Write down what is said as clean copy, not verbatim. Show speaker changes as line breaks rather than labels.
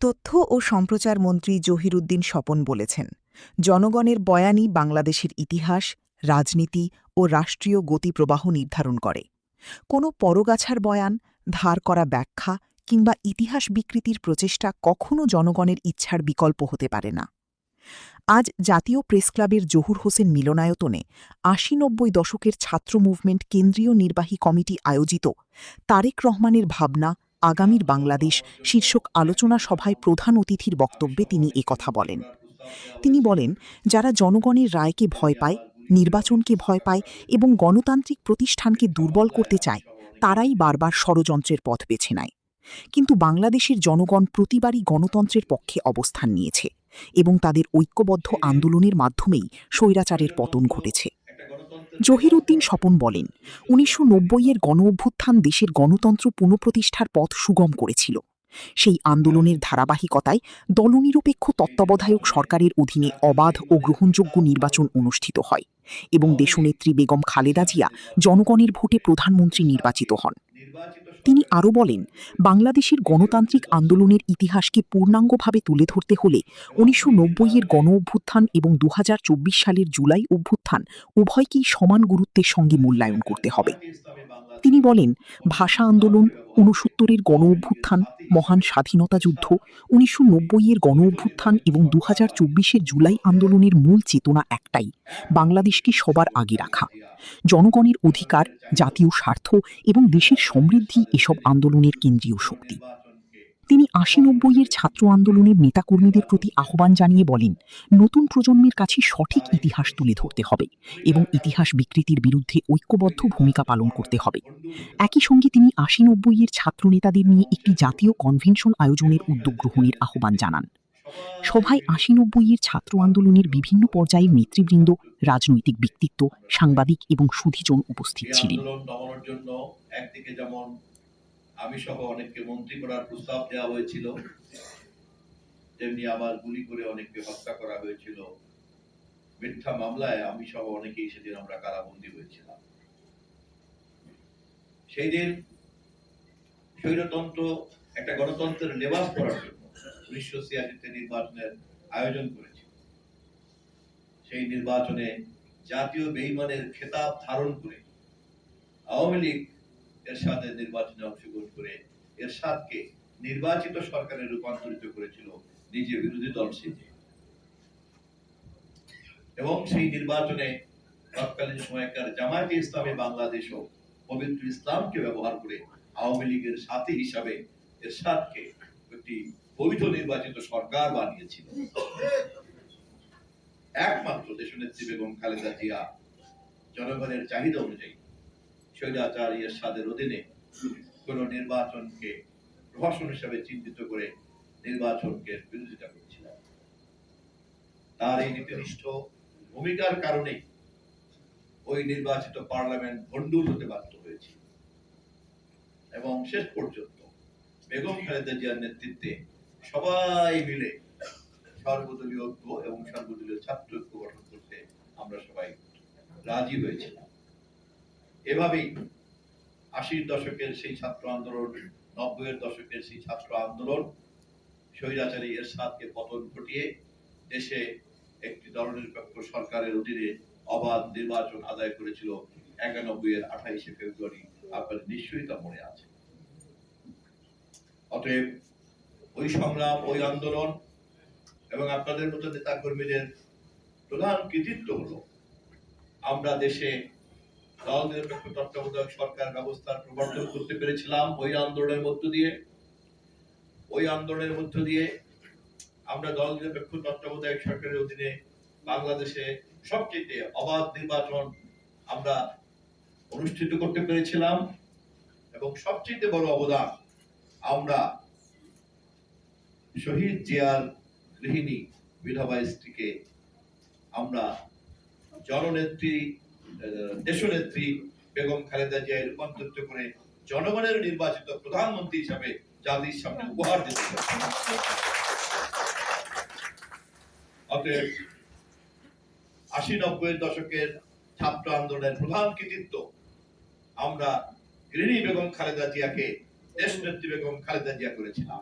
তথ্য ও সম্প্রচার মন্ত্রী জহিরুদ্দিন স্বপন বলেছেন, জনগণের বয়ানই বাংলাদেশের ইতিহাস, রাজনীতি ও রাষ্ট্রীয় গতিপ্রবাহ নির্ধারণ করে। কোনো পরগাছার বয়ান, ধার করা ব্যাখ্যা কিংবা ইতিহাস বিকৃতির প্রচেষ্টা কখনও জনগণের ইচ্ছার বিকল্প হতে পারে না। আজ জাতীয় প্রেসক্লাবের জহুর হোসেন মিলনায়তনে ৮০-৯০ দশকের ছাত্র মুভমেন্ট কেন্দ্রীয় নির্বাহী কমিটি আয়োজিত তারেক রহমানের ভাবনা আগামীর বাংলাদেশ শীর্ষক আলোচনা সভায় প্রধান অতিথির বক্তব্যে তিনি একথা বলেন। তিনি বলেন, যারা জনগণের রায়কে ভয় পায়, নির্বাচনকে ভয় পায় এবং গণতান্ত্রিক প্রতিষ্ঠানকে দুর্বল করতে চায়, তারাই বারবার ষড়যন্ত্রের পথ বেছে নেয়। কিন্তু বাংলাদেশের জনগণ প্রতিবারই গণতন্ত্রের পক্ষে অবস্থান নিয়েছে এবং তাদের ঐক্যবদ্ধ আন্দোলনের মাধ্যমেই স্বৈরাচারের পতন ঘটেছে। জহিরুদ্দিন স্বপন বলেন, ১৯৯০-এর গণঅভ্যুত্থান দেশের গণতন্ত্র পুনঃপ্রতিষ্ঠার পথ সুগম করেছিল। সেই আন্দোলনের ধারাবাহিকতায় দলনিরপেক্ষ তত্ত্বাবধায়ক সরকারের অধীনে অবাধ ও গ্রহণযোগ্য নির্বাচন অনুষ্ঠিত হয় এবং দেশনেত্রী বেগম খালেদা জিয়া জনগণের ভোটে প্রধানমন্ত্রী নির্বাচিত হন। তিনি আরও বলেন, বাংলাদেশের গণতান্ত্রিক আন্দোলনের ইতিহাসকে পূর্ণাঙ্গভাবে তুলে ধরতে হলে ১৯৯০-এর গণঅভ্যুত্থান এবং ২০২৪ সালের জুলাই অভ্যুত্থান উভয়কেই সমান গুরুত্বের সঙ্গে মূল্যায়ন করতে হবে। তিনি বলেন, ভাষা আন্দোলন, ৬৯-এর গণঅভ্যুত্থান, মহান স্বাধীনতা যুদ্ধ, ১৯৯০-এর গণঅভ্যুত্থান এবং ২০২৪-এর জুলাই আন্দোলনের মূল চেতনা একটাই, বাংলাদেশকে সবার আগে রাখা। জনগণের অধিকার, জাতীয় স্বার্থ এবং দেশের সমৃদ্ধি এসব আন্দোলনের কেন্দ্রীয় শক্তি। তিনি ৮০-৯০-এর ছাত্র আন্দোলনের নেতাকর্মীদের প্রতি আহ্বান জানিয়ে বলেন, নতুন প্রজন্মের কাছে সঠিক ইতিহাস তুলে ধরতে হবে এবং ইতিহাস বিকৃতির বিরুদ্ধে ঐক্যবদ্ধ ভূমিকা পালন করতে হবে। একই সঙ্গে তিনি ৮০-৯০-এর ছাত্রনেতাদের নিয়ে একটি জাতীয় কনভেনশন আয়োজনের উদ্যোগ গ্রহণের আহ্বান জানান। সভায় ৮০-৯০-এর ছাত্র আন্দোলনের বিভিন্ন পর্যায়ের নেতৃবৃন্দ, রাজনৈতিক ব্যক্তিত্ব, সাংবাদিক এবং সুধীজন উপস্থিত ছিলেন।
একদিকে যেমন আমি সহ অনেককে মন্ত্রী করার প্রস্তাব দেওয়া হয়েছিল, তেমনি আবার গুলি করে অনেককে হত্যা করা হয়েছিল। মিথ্যা মামলায় আমি সহ অনেকেই সেদিন আমরা কারাবন্দী হয়েছিলাম। সেই দিন স্বৈরতন্ত্র একটা গণতন্ত্রের লেবাস করার জন্য ১৯৮৬-তে নির্বাচনের আয়োজন করেছিল। সেই নির্বাচনে জাতীয় বেঈমানের খেতাব ধারণ করে আওয়ামী লীগ এরশাদের নির্বাচনে অংশগ্রহণ করে এরশাদকে নির্বাচিত সরকারে রূপান্তরিত করেছিল নিজে বিরোধী দল সেজে। এবং সেই নির্বাচনে তৎকালীন সময়কার জামায়াতে ইসলামী বাংলাদেশও পবিত্র ইসলামকে ব্যবহার করে আওয়ামী লীগের সাথী হিসাবে এরশাদকে একটি বৈধ নির্বাচিত সরকার বানিয়েছিল। একমাত্র দেশনেত্রী বেগম খালেদা জিয়া জনগণের চাহিদা অনুযায়ী স্বৈরাচার এরশাদের অধীনে কোন নির্বাচনকে প্রহসন হিসাবে চিহ্নিত করে নির্বাচনকে বিরোধিতা করেছিলেন। তার এই নীতিনিষ্ঠ ভূমিকার কারণে ওই নির্বাচিত পার্লামেন্ট ভণ্ডুল হতে বাধ্য হয়েছিল এবং শেষ পর্যন্ত বেগম খালেদা জিয়ার নেতৃত্বে সবাই মিলে সর্বদলীয় ঐক্য এবং সর্বদলীয় ছাত্র ঐক্য গঠন করতে আমরা সবাই রাজি হয়েছিলাম। এভাবেই ৮০-র দশকের সেই ছাত্র আন্দোলন, ৯০-এর দশকের সেই ছাত্র আন্দোলন স্বৈরাচারী এরশাদকে পতন ঘটিয়ে দেশে একটি দলনিরপেক্ষ সরকারের অধীনে অবাধ নির্বাচন আদায় করেছিল ৯১-এর ২৮শে ফেব্রুয়ারি। আপনাদের নিশ্চয়ই তা মনে আছে। অতএব ওই সংগ্রাম, ওই আন্দোলন এবং আপনাদের মতো নেতা কর্মীদের প্রধান কৃতিত্ব হলো আমরা দেশে দল নিরপেক্ষ তত্ত্বাবধায়ক সরকার ব্যবস্থার প্রবর্তন করতে পেরেছিলাম। ওই আন্দোলনের মধ্য দিয়ে আমরা দল নিরপেক্ষ তত্ত্বাবধায়ক সরকারের অধীনে বাংলাদেশে সবচেয়ে অবাধ নির্বাচন আমরা অনুষ্ঠিত করতে পেরেছিলাম এবং সবচেয়ে বড় অবদান আমরা শহীদ জিয়ার গৃহিণী বিধবা স্ত্রীকে আমরা জননেত্রী, দেশনেত্রী বেগম খালেদা জিয়ায় রূপান্তরিত করে জনগণের নির্বাচিত প্রধানমন্ত্রী হিসাবে জাতির সামনে উপহার দিতে চাই। অতএব ৮০-৯০-এর দশকের ছাত্র আন্দোলনের প্রধান কৃতিত্ব আমরা গৃহিণী বেগম খালেদা জিয়াকে দেশনেত্রী বেগম খালেদা জিয়া করেছিলাম।